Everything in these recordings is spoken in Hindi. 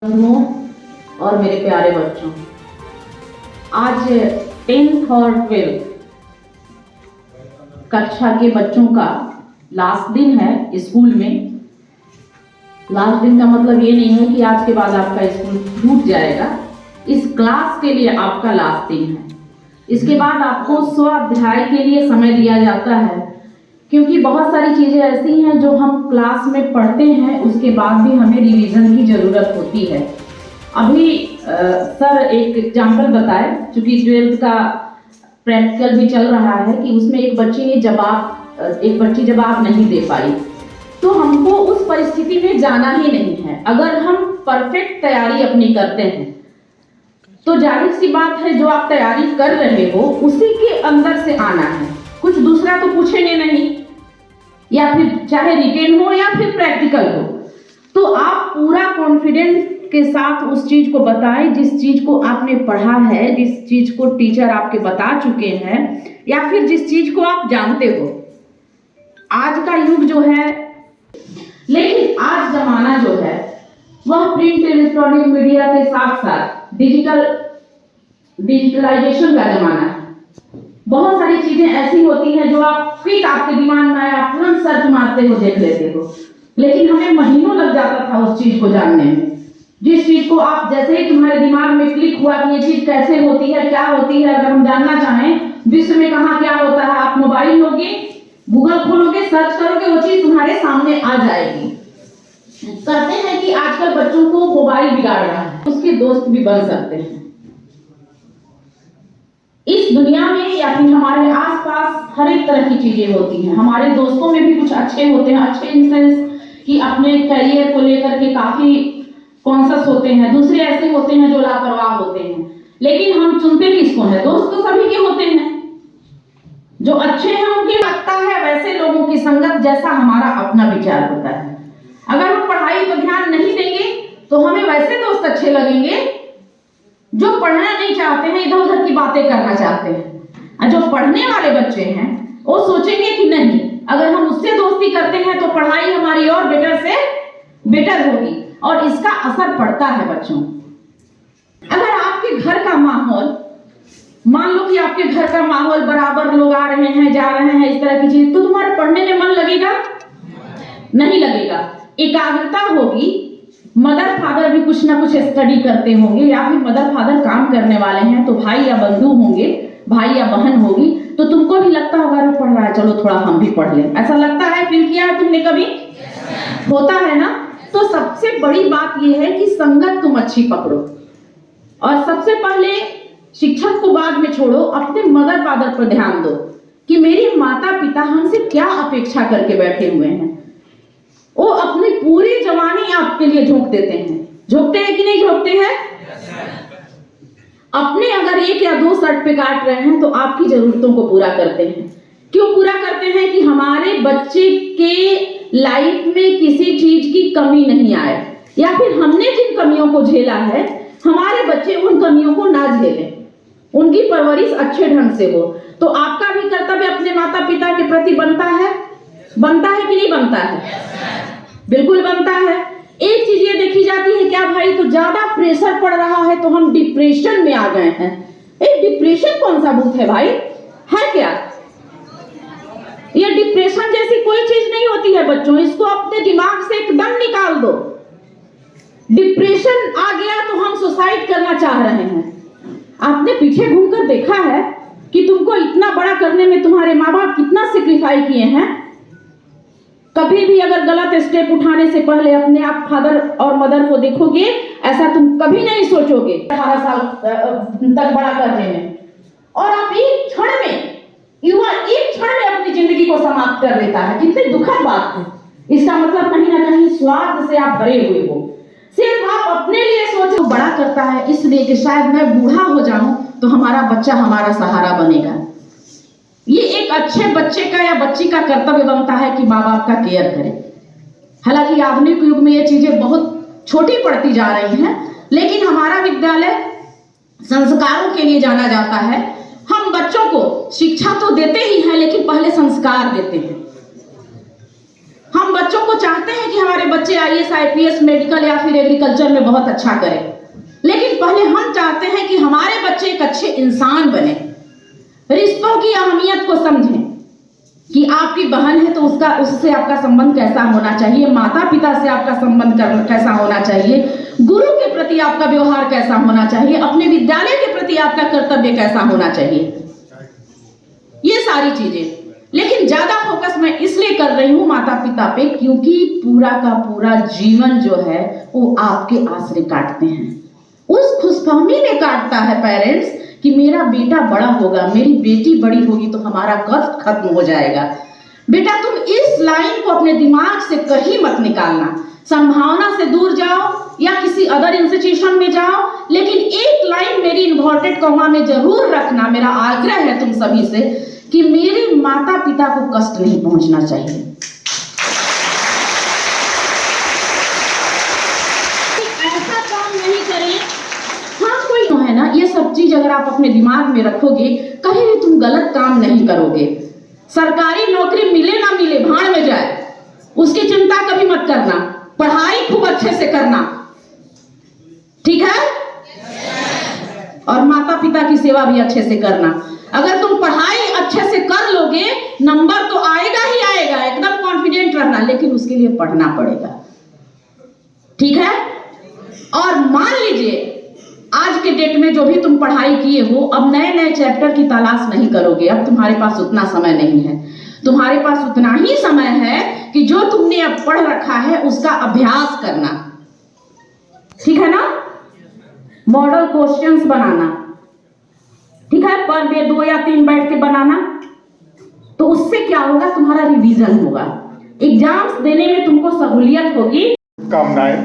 बंधुओं और मेरे प्यारे बच्चों, आज 10th और 12th कक्षा के बच्चों का लास्ट दिन है स्कूल में। लास्ट दिन का मतलब ये नहीं है कि आज के बाद आपका स्कूल छूट जाएगा। इस क्लास के लिए आपका लास्ट दिन है। इसके बाद आपको स्वाध्याय के लिए समय दिया जाता है, क्योंकि बहुत सारी चीज़ें ऐसी हैं जो हम क्लास में पढ़ते हैं, उसके बाद भी हमें रिवीजन की ज़रूरत होती है। अभी सर एक एग्जाम्पल बताए, चूँकि 12th का प्रैक्टिकल भी चल रहा है, कि उसमें एक बच्ची जवाब नहीं दे पाई, तो हमको उस परिस्थिति में जाना ही नहीं है। अगर हम परफेक्ट तैयारी अपनी करते हैं तो जाहिर सी बात है जो आप तैयारी कर रहे हो उसी के अंदर से आना है, कुछ दूसरा तो पूछेंगे नहीं, या फिर चाहे रिटेन हो या फिर प्रैक्टिकल हो, तो आप पूरा कॉन्फिडेंस के साथ उस चीज को बताएं जिस चीज को आपने पढ़ा है, जिस चीज को टीचर आपके बता चुके हैं, या फिर जिस चीज को आप जानते हो। आज का युग जो है, लेकिन आज जमाना जो है वह प्रिंट इलेक्ट्रॉनिक मीडिया के साथ साथ डिजिटलाइजेशन का जमाना है। बहुत सारी चीजें ऐसी होती हैं जो आप क्विक आपके दिमाग में आया, आप तुरंत सर्च मारते हो, देख लेते हो, लेकिन हमें महीनों लग जाता था उस चीज को जानने में। जिस चीज को आप जैसे ही तुम्हारे दिमाग में क्लिक हुआ कि ये चीज कैसे होती है, क्या होती है, अगर हम जानना चाहें विश्व में कहाँ क्या होता है, आप मोबाइल लोगे, गूगल खोलोगे, सर्च करोगे, वो चीज तुम्हारे सामने आ जाएगी। कहते हैं कि आजकल बच्चों को मोबाइल बिगाड़ रहा है, उसके दोस्त भी बन सकते हैं। इस दुनिया में या फिर हमारे आसपास हर एक तरह की चीजें होती हैं। हमारे दोस्तों में भी कुछ अच्छे होते हैं, अच्छे इन सेंस कि अपने करियर को लेकर के काफी कॉन्शियस होते हैं। दूसरे ऐसे होते हैं जो लापरवाह होते हैं, लेकिन हम चुनते किसको हैं? दोस्त तो सभी के होते हैं। जो अच्छे हैं उनके लगता है वैसे लोगों की संगत, जैसा हमारा अपना विचार होता है। अगर हम पढ़ाई पर ध्यान नहीं देंगे तो हमें वैसे दोस्त अच्छे लगेंगे जो पढ़ना नहीं चाहते हैं, इधर उधर की बातें करना चाहते हैं। और जो पढ़ने वाले बच्चे हैं वो सोचेंगे कि नहीं, अगर हम उससे दोस्ती करते हैं तो पढ़ाई हमारी और बेटर से बेटर होगी, और इसका असर पड़ता है बच्चों। अगर आपके घर का माहौल, मान लो कि आपके घर का माहौल बराबर लोग आ रहे हैं जा रहे हैं, इस तरह की चीज, तो तुम्हारे पढ़ने में मन लगेगा? नहीं लगेगा। एकाग्रता होगी। मदर फादर भी कुछ ना कुछ स्टडी करते होंगे, या फिर मदर फादर काम करने वाले हैं तो भाई या बंधु होंगे, भाई या बहन होगी, तो तुमको भी लगता होगा वो पढ़ रहा है, चलो थोड़ा हम भी पढ़ लें। ऐसा लगता है? फील किया है तुमने कभी? होता है ना? तो सबसे बड़ी बात यह है कि संगत तुम अच्छी पकड़ो, और सबसे पहले शिक्षक को बाद में छोड़ो, अपने मदर फादर पर ध्यान दो कि मेरे माता पिता हमसे क्या अपेक्षा करके बैठे हुए हैं। वो अपनी पूरी जवानी आपके लिए झोंक देते हैं। झोंकते हैं कि नहीं झोंकते हैं? अपने अगर 1 या 2 शर्ट पे काट रहे हैं तो आपकी जरूरतों को पूरा करते हैं। क्यों पूरा करते हैं? कि हमारे बच्चे के लाइफ में किसी चीज की कमी नहीं आए, या फिर हमने जिन कमियों को झेला है हमारे बच्चे उन कमियों को ना झेलें, उनकी परवरिश अच्छे ढंग से हो। तो आपका भी कर्तव्य अपने माता पिता के प्रति बनता है कि नहीं बनता है? बिल्कुल बनता है। एक चीज ये देखी जाती है, क्या भाई तो ज्यादा प्रेशर पड़ रहा है तो हम डिप्रेशन में आ गए हैं। एक डिप्रेशन कौन सा भूत है भाई? है क्या? ये डिप्रेशन जैसी कोई चीज नहीं होती है बच्चों, इसको अपने दिमाग से एकदम निकाल दो। डिप्रेशन आ गया तो हम सुसाइड करना चाह रहे हैं। आपने पीछे घूमकर देखा है कि तुमको इतना बड़ा करने में तुम्हारे माँ बाप कितना सेक्रीफाई किए हैं? कभी भी अगर गलत स्टेप उठाने से पहले अपने आप फादर और मदर को देखोगे, ऐसा तुम कभी नहीं सोचोगे 18 साल तक बड़ा करने में, और आप एक क्षण में, युवा एक क्षण में अपनी जिंदगी को समाप्त कर लेता है। कितनी दुखद बात है। इसका मतलब कहीं ना कहीं स्वार्थ से आप भरे हुए हो। सिर्फ आप अपने लिए सोचो, बड़ा करता है इसलिए कि शायद मैं बूढ़ा हो जाऊं तो हमारा बच्चा हमारा सहारा बनेगा। ये एक अच्छे बच्चे का या बच्ची का कर्तव्य बनता है कि माँ बाप का केयर करे। हालांकि आधुनिक युग में ये चीजें बहुत छोटी पड़ती जा रही हैं, लेकिन हमारा विद्यालय संस्कारों के लिए जाना जाता है। हम बच्चों को शिक्षा तो देते ही हैं, लेकिन पहले संस्कार देते हैं। हम बच्चों को चाहते हैं कि हमारे बच्चे IAS IPS मेडिकल या फिर एग्रीकल्चर में बहुत अच्छा करें, लेकिन पहले हम चाहते हैं कि हमारे बच्चे एक अच्छे इंसान बने, रिश्तों की अहमियत को समझें कि आपकी बहन है तो उससे आपका संबंध कैसा होना चाहिए, माता पिता से आपका संबंध कैसा होना चाहिए, गुरु के प्रति आपका व्यवहार कैसा होना चाहिए, अपने विद्यालय के प्रति आपका कर्तव्य कैसा होना चाहिए, ये सारी चीजें। लेकिन ज्यादा फोकस मैं इसलिए कर रही हूं माता पिता पे क्योंकि पूरा का पूरा जीवन जो है वो आपके आश्रय काटते हैं। उस खुशफहमी में काटता है पेरेंट्स कि मेरा बेटा बड़ा होगा, मेरी बेटी बड़ी होगी तो हमारा कष्ट खत्म हो जाएगा। बेटा तुम इस लाइन को अपने दिमाग से कहीं मत निकालना, संभावना से दूर जाओ या किसी अदर इंस्टीट्यूशन में जाओ, लेकिन एक लाइन मेरी इन्वर्टेड कॉमा में जरूर रखना। मेरा आग्रह है तुम सभी से कि मेरे माता पिता को कष्ट नहीं पहुंचना चाहिए। ऐसा काम नहीं करें। हाँ कोई है ना, ये सब चीज अगर आप अपने दिमाग में रखोगे कहीं भी तुम गलत काम नहीं करोगे। सरकारी नौकरी मिले ना मिले, भाड़ में जाए, उसकी चिंता कभी मत करना, पढ़ाई खूब अच्छे से करना, ठीक है? और माता पिता की सेवा भी अच्छे से करना। अगर तुम पढ़ाई अच्छे से कर लोगे, नंबर तो आएगा ही आएगा, एकदम कॉन्फिडेंट रहना, लेकिन उसके लिए पढ़ना पड़ेगा, ठीक है? और मान लीजिए आज के डेट में जो भी तुम पढ़ाई किए हो, अब नए नए चैप्टर की तलाश नहीं करोगे, अब तुम्हारे पास उतना समय नहीं है। तुम्हारे पास उतना ही समय है कि जो तुमने अब पढ़ रखा है उसका अभ्यास करना, ठीक है ना? मॉडल क्वेश्चंस बनाना, ठीक है? पर डे 2 या 3 बैठ के बनाना, तो उससे क्या होगा, तुम्हारा रिवीजन होगा, एग्जाम्स देने में तुमको सहूलियत होगी। कामनाएं,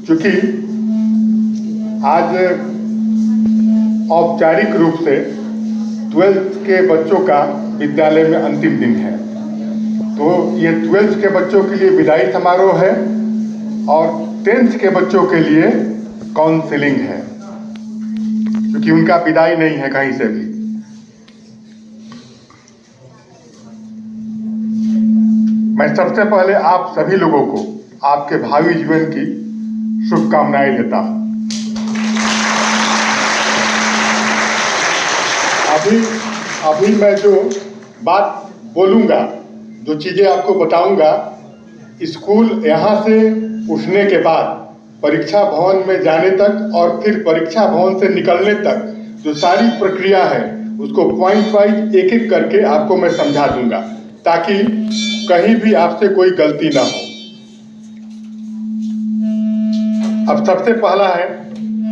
क्योंकि आज औपचारिक रूप से 12th के बच्चों का विद्यालय में अंतिम दिन है, तो ये 12th के बच्चों के लिए विदाई समारोह है और 10th के बच्चों के लिए काउंसलिंग है, क्योंकि उनका विदाई नहीं है कहीं से भी। मैं सबसे पहले आप सभी लोगों को आपके भावी जीवन की शुभकामनाएं देता हूं। अभी मैं जो बात बोलूंगा, जो चीजें आपको बताऊंगा, स्कूल यहाँ से उठने के बाद परीक्षा भवन में जाने तक और फिर परीक्षा भवन से निकलने तक जो सारी प्रक्रिया है उसको पॉइंट वाइज एक एक करके आपको मैं समझा दूंगा, ताकि कहीं भी आपसे कोई गलती ना हो। अब सबसे पहला है,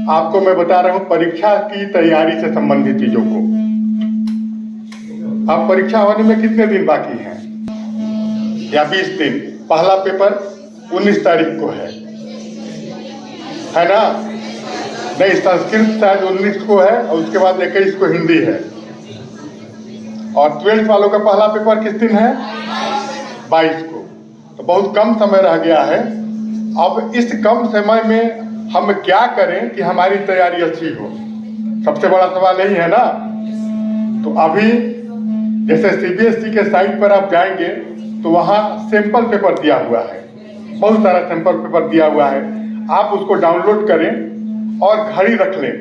आपको मैं बता रहा हूं परीक्षा की तैयारी से संबंधित चीजों को। अब परीक्षा होने में कितने दिन बाकी हैं? या 20 दिन। पहला पेपर 19 तारीख को है ना? नहीं, संस्कृत शायद 19 को है और उसके बाद 21 को हिंदी है। और 12th वालों का पहला पेपर किस दिन है? 22 को। तो बहुत कम समय रह गया है। अब इस कम समय में हम क्या करें कि हमारी तैयारी अच्छी हो, सबसे बड़ा सवाल यही है ना। तो अभी जैसे CBSE के साइट पर आप जाएंगे तो वहाँ सैंपल पेपर दिया हुआ है, बहुत सारा सैंपल पेपर दिया हुआ है। आप उसको डाउनलोड करें और घड़ी रख लें।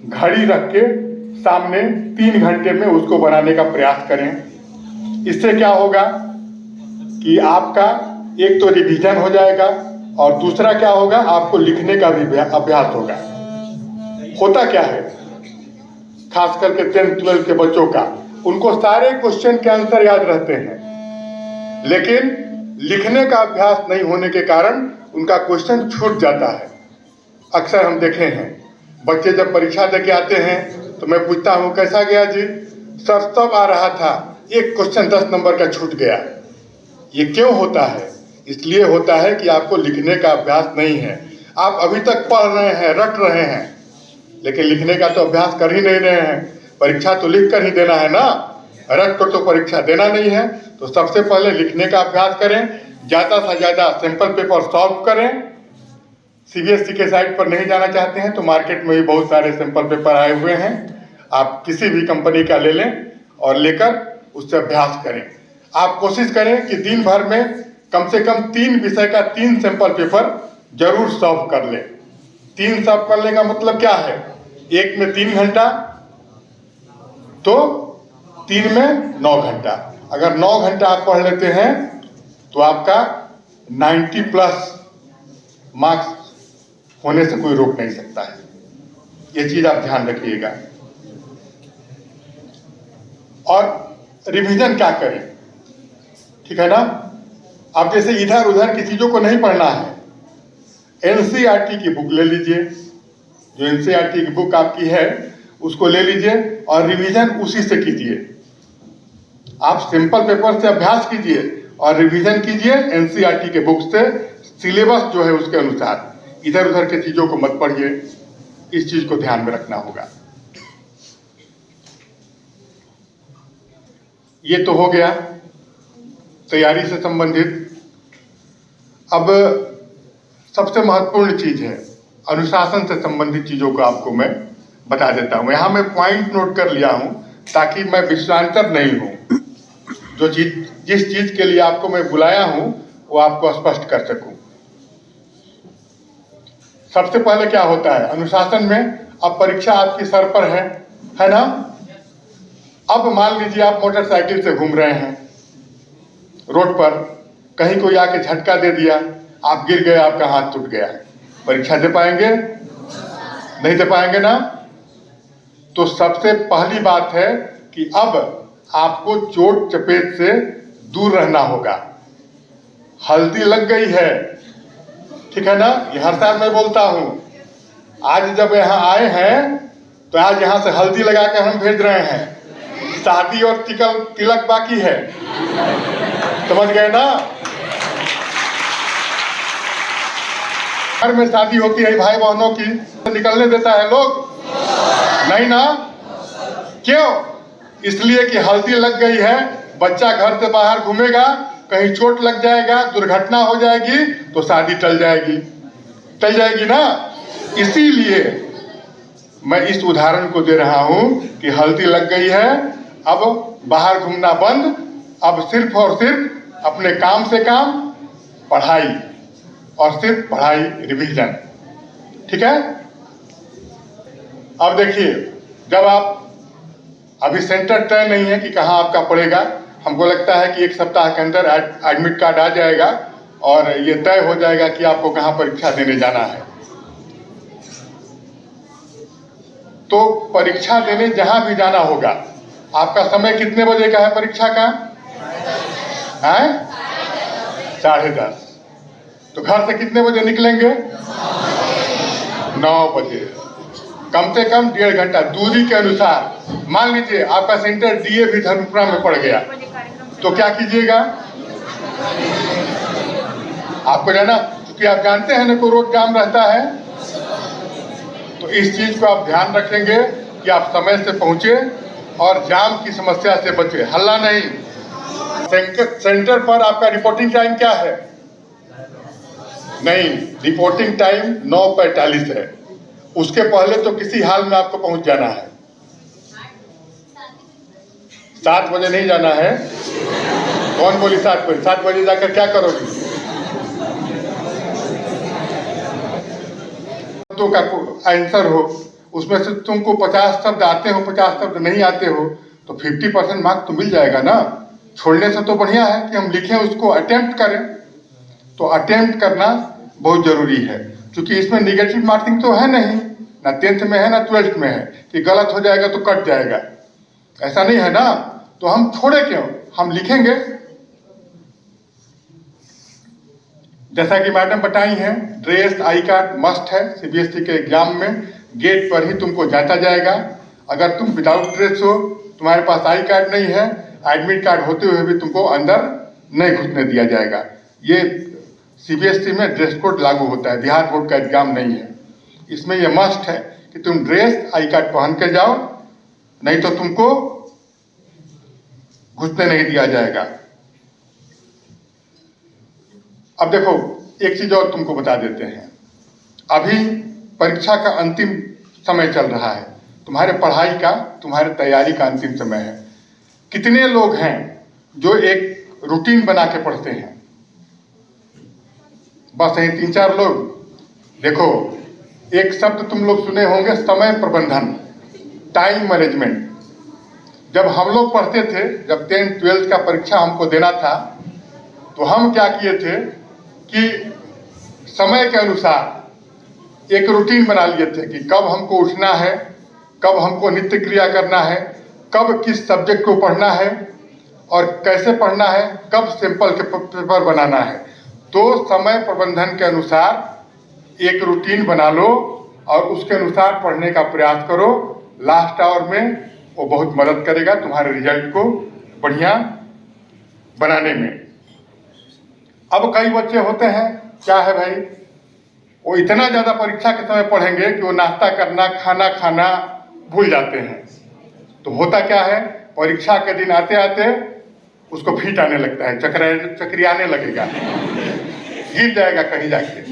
घड़ी रख के सामने 3 घंटे में उसको बनाने का प्रयास करें। इससे क्या होगा कि आपका एक तो रिवीजन हो जाएगा और दूसरा क्या होगा, आपको लिखने का भी अभ्यास होगा। होता क्या है, खास करके 10th 12th के बच्चों का, उनको सारे क्वेश्चन के आंसर याद रहते हैं, लेकिन लिखने का अभ्यास नहीं होने के कारण उनका क्वेश्चन छूट जाता है। अक्सर हम देखे हैं बच्चे जब परीक्षा देके आते हैं तो मैं पूछता हूँ कैसा गया जी, सर सब आ रहा था, एक क्वेश्चन 10 नंबर का छूट गया। ये क्यों होता है? इसलिए होता है कि आपको लिखने का अभ्यास नहीं है। आप अभी तक पढ़ रहे हैं, रट रहे हैं, लेकिन लिखने का तो अभ्यास कर ही नहीं रहे हैं। परीक्षा तो लिख कर ही देना है ना, रट कर तो परीक्षा देना नहीं है। तो सबसे पहले लिखने का अभ्यास करें, ज़्यादा से ज़्यादा सैंपल पेपर सॉल्व करें। CBSE के साइट पर नहीं जाना चाहते हैं तो मार्केट में भी बहुत सारे सैंपल पेपर आए हुए हैं, आप किसी भी कंपनी का ले लें और लेकर उससे अभ्यास करें। आप कोशिश करें कि दिन भर में कम से कम 3 विषय का 3 सैंपल पेपर जरूर सॉल्व कर ले। 3 सॉल्व करने का मतलब क्या है, एक में 3 घंटा तो 3 में 9 घंटा। अगर 9 घंटा आप पढ़ लेते हैं तो आपका 90+ मार्क्स होने से कोई रोक नहीं सकता है। ये चीज आप ध्यान रखिएगा। और रिवीजन क्या करें, ठीक है ना। अब जैसे इधर उधर की चीजों को नहीं पढ़ना है, एनसीईआरटी की बुक ले लीजिए। जो एनसीईआरटी की बुक आपकी है उसको ले लीजिए और रिवीजन उसी से कीजिए। आप सिंपल पेपर से अभ्यास कीजिए और रिवीजन कीजिए एनसीईआरटी के बुक से, सिलेबस जो है उसके अनुसार। इधर उधर के चीजों को मत पढ़िए, इस चीज को ध्यान में रखना होगा। ये तो हो गया तैयारी से संबंधित। अब सबसे महत्वपूर्ण चीज है अनुशासन से संबंधित चीजों को आपको मैं बता देता हूं। यहां मैं पॉइंट नोट कर लिया हूं ताकि मैं विश्रांतर नहीं हूं। जिस चीज के लिए आपको मैं बुलाया हूं वो आपको स्पष्ट कर सकूं। सबसे पहले क्या होता है अनुशासन में, अब परीक्षा आपकी सर पर है ना। अब मान लीजिए आप मोटरसाइकिल से घूम रहे हैं रोड पर, कहीं कोई आके झटका दे दिया, आप गिर गए, आपका हाथ टूट गया, परीक्षा दे पाएंगे? नहीं दे पाएंगे ना। तो सबसे पहली बात है कि अब आपको चोट चपेट से दूर रहना होगा। हल्दी लग गई है, ठीक है ना, ये हर साल मैं बोलता हूं। आज जब यहाँ आए हैं तो आज यहाँ से हल्दी लगा कर हम भेज रहे हैं। शादी और तिलक बाकी है, समझ गए ना। घर में शादी होती है भाई बहनों की, तो निकलने देता है लोग? नहीं ना। क्यों? इसलिए कि हल्दी लग गई है, बच्चा घर से बाहर घूमेगा, कहीं चोट लग जाएगा, दुर्घटना हो जाएगी तो शादी टल जाएगी ना। इसीलिए मैं इस उदाहरण को दे रहा हूं कि हल्दी लग गई है, अब बाहर घूमना बंद, अब सिर्फ और सिर्फ अपने काम से काम, पढ़ाई और सिर्फ पढ़ाई, रिवीजन, ठीक है। अब देखिए, जब आप अभी सेंटर तय नहीं है कि कहाँ आपका पड़ेगा, हमको लगता है कि 1 सप्ताह के अंदर एडमिट कार्ड आ जाएगा और ये तय हो जाएगा कि आपको कहाँ परीक्षा देने जाना है। तो परीक्षा देने जहां भी जाना होगा, आपका समय कितने बजे का है परीक्षा का? है 10:30। तो घर से कितने बजे निकलेंगे? 9 बजे। कम से कम 1.5 घंटा दूरी के अनुसार। मान लीजिए आपका सेंटर डीएवी धर्मपुरा में पड़ गया, तो क्या कीजिएगा? आपको जाना, क्योंकि आप जानते हैं ना को रोड जाम रहता है, तो इस चीज को आप ध्यान रखेंगे कि आप समय से पहुंचे और जाम की समस्या से बचे, हल्ला नहीं। सेंटर पर आपका रिपोर्टिंग टाइम क्या है? नहीं, रिपोर्टिंग टाइम 9:45 है। उसके पहले तो किसी हाल में आपको पहुंच जाना है। 7 बजे नहीं जाना है। कौन बोली 7 बजे? 7 बजे जाकर क्या करोगे? तो का आंसर हो, उसमें से तुमको 50 शब्द आते हो, 50 शब्द नहीं आते हो, तो 50% मार्क्स तो मिल जाएगा ना। छोड़ने से तो बढ़िया है कि हम लिखें, उसको अटेम्प्ट करें। तो अटेम्प्ट करना बहुत जरूरी है, क्योंकि इसमें निगेटिव मार्किंग तो है नहीं, ना 10th में है ना 12th में है कि गलत हो जाएगा तो कट जाएगा, ऐसा नहीं है ना। तो हम छोड़े क्यों, हम लिखेंगे। जैसा कि मैडम बताई हैं, ड्रेस आई कार्ड मस्ट है। सीबीएसई के एग्जाम में गेट पर ही तुमको जांचा जाएगा। अगर तुम विदाउट ड्रेस हो, तुम्हारे पास आई कार्ड नहीं है, एडमिट कार्ड होते हुए भी तुमको अंदर नहीं घुसने दिया जाएगा। ये सीबीएसई में ड्रेस कोड लागू होता है, बिहार बोर्ड का एग्जाम नहीं है। इसमें यह मस्ट है कि तुम ड्रेस आई कार्ड पहन के जाओ, नहीं तो तुमको घुसने नहीं दिया जाएगा। अब देखो, एक चीज और तुमको बता देते हैं। अभी परीक्षा का अंतिम समय चल रहा है, तुम्हारे पढ़ाई का, तुम्हारे तैयारी का अंतिम समय है। कितने लोग हैं जो एक रूटीन बना के पढ़ते हैं? बस यही 3-4 लोग। देखो, एक शब्द तुम लोग सुने होंगे, समय प्रबंधन, टाइम मैनेजमेंट। जब हम लोग पढ़ते थे, जब 10th 12th का परीक्षा हमको देना था, तो हम क्या किए थे कि समय के अनुसार एक रूटीन बना लिए थे कि कब हमको उठना है, कब हमको नित्य क्रिया करना है, कब किस सब्जेक्ट को पढ़ना है और कैसे पढ़ना है, कब सैंपल के पेपर बनाना है। तो समय प्रबंधन के अनुसार एक रूटीन बना लो और उसके अनुसार पढ़ने का प्रयास करो। लास्ट आवर में वो बहुत मदद करेगा तुम्हारे रिजल्ट को बढ़िया बनाने में। अब कई बच्चे होते हैं, क्या है भाई, वो इतना ज़्यादा परीक्षा के समय पढ़ेंगे कि वो नाश्ता करना, खाना खाना भूल जाते हैं। तो होता क्या है, परीक्षा के दिन आते आते उसको फीट आने लगता है, चकरियाने लगेगा, गिर जाएगा कहीं जाके।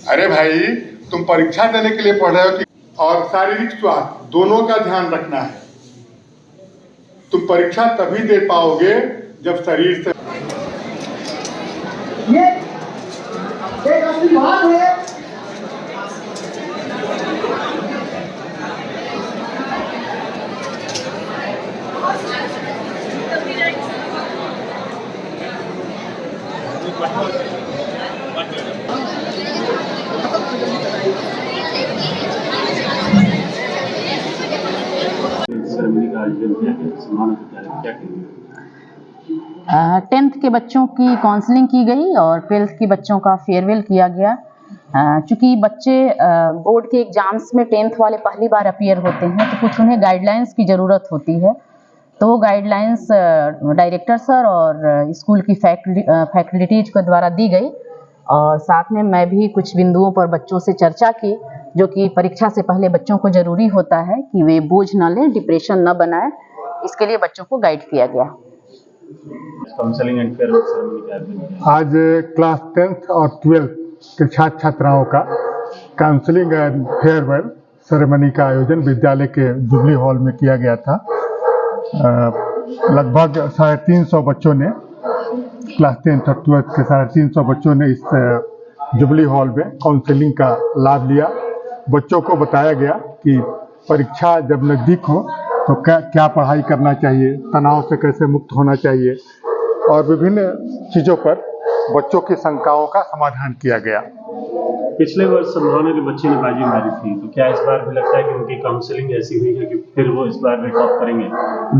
अरे भाई, तुम परीक्षा देने के लिए पढ़ रहे हो कि और शारीरिक स्वास्थ्य दोनों का ध्यान रखना है। तुम परीक्षा तभी दे पाओगे जब शरीर से ये एक आशीर्वाद है। टेंथ के बच्चों की काउंसलिंग की गई और 12th के बच्चों का फेयरवेल किया गया। चूँकि बच्चे बोर्ड के एग्ज़ाम्स में 10th वाले पहली बार अपीयर होते हैं, तो कुछ उन्हें गाइडलाइंस की ज़रूरत होती है। तो वो गाइडलाइंस डायरेक्टर सर और स्कूल की फैकल्टीज के द्वारा दी गई और साथ में मैं भी कुछ बिंदुओं पर बच्चों से चर्चा की, जो कि परीक्षा से पहले बच्चों को ज़रूरी होता है कि वे बोझ न लें, डिप्रेशन न बनाएं। इसके लिए बच्चों को गाइड किया गया। काउंसलिंग एंड फेयरवेल सेरेमनी आज क्लास 10th और 12th के छात्र छात्राओं का काउंसलिंग एंड फेयरवेल सेरेमनी का आयोजन विद्यालय के जुबली हॉल में किया गया था। लगभग 350 बच्चों ने, क्लास 10th और 12th के 350 बच्चों ने इस जुबली हॉल में काउंसलिंग का लाभ लिया। बच्चों को बताया गया कि परीक्षा जब नज़दीक हो तो क्या पढ़ाई करना चाहिए, तनाव से कैसे मुक्त होना चाहिए और विभिन्न चीज़ों पर बच्चों की शंकाओं का समाधान किया गया। पिछले वर्ष संभावना के बच्चे ने बाजी मारी थी, तो क्या इस बार भी लगता है कि उनकी काउंसलिंग ऐसी हुई है कि फिर वो इस बार भी टॉप करेंगे?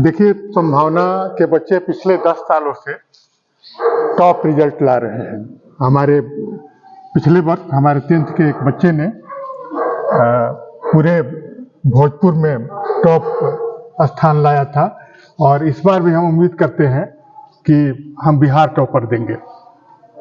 देखिए, संभावना के बच्चे पिछले 10 सालों से टॉप रिजल्ट ला रहे हैं। हमारे पिछले वर्ष हमारे 10th के एक बच्चे ने पूरे भोजपुर में टॉप स्थान लाया था और इस बार भी हम उम्मीद करते हैं कि हम बिहार टॉपर देंगे।